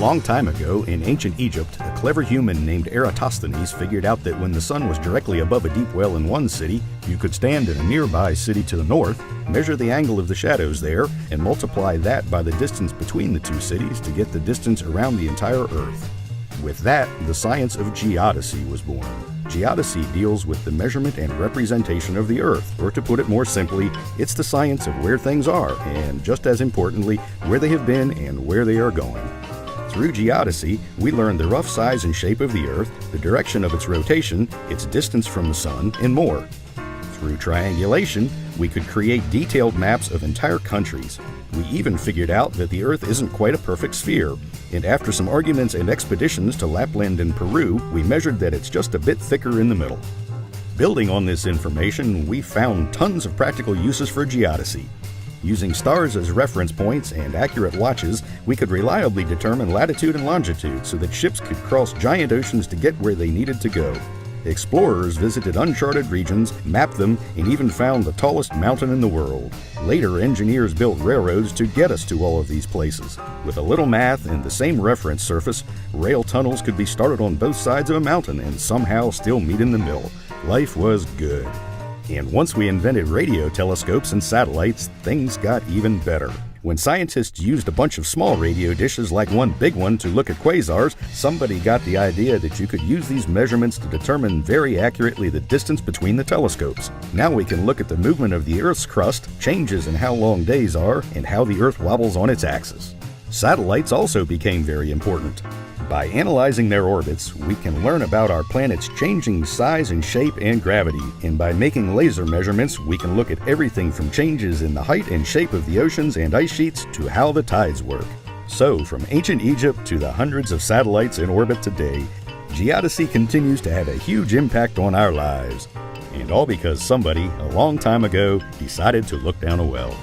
long time ago, in ancient Egypt, a clever human named Eratosthenes figured out that when the sun was directly above a deep well in one city, you could stand in a nearby city to the north, measure the angle of the shadows there, and multiply that by the distance between the two cities to get the distance around the entire Earth. With that, the science of geodesy was born. Geodesy deals with the measurement and representation of the Earth, or to put it more simply, it's the science of where things are, and just as importantly, where they have been and where they are going. Through geodesy, we learn the rough size and shape of the Earth, the direction of its rotation, its distance from the Sun, and more. Through triangulation, we could create detailed maps of entire countries. We even figured out that the Earth isn't quite a perfect sphere, and after some arguments and expeditions to Lapland and Peru, we measured that it's just a bit thicker in the middle. Building on this information, we found tons of practical uses for geodesy. Using stars as reference points and accurate watches, we could reliably determine latitude and longitude so that ships could cross giant oceans to get where they needed to go. Explorers visited uncharted regions, mapped them, and even found the tallest mountain in the world. Later, engineers built railroads to get us to all of these places. With a little math and the same reference surface, rail tunnels could be started on both sides of a mountain and somehow still meet in the middle. Life was good. And once we invented radio telescopes and satellites, things got even better. When scientists used a bunch of small radio dishes like one big one to look at quasars, somebody got the idea that you could use these measurements to determine very accurately the distance between the telescopes. Now we can look at the movement of the Earth's crust, changes in how long days are, and how the Earth wobbles on its axis. Satellites also became very important. By analyzing their orbits, we can learn about our planet's changing size and shape and gravity, and by making laser measurements, we can look at everything from changes in the height and shape of the oceans and ice sheets to how the tides work. So, from ancient Egypt to the hundreds of satellites in orbit today, geodesy continues to have a huge impact on our lives. And all because somebody, a long time ago, decided to look down a well.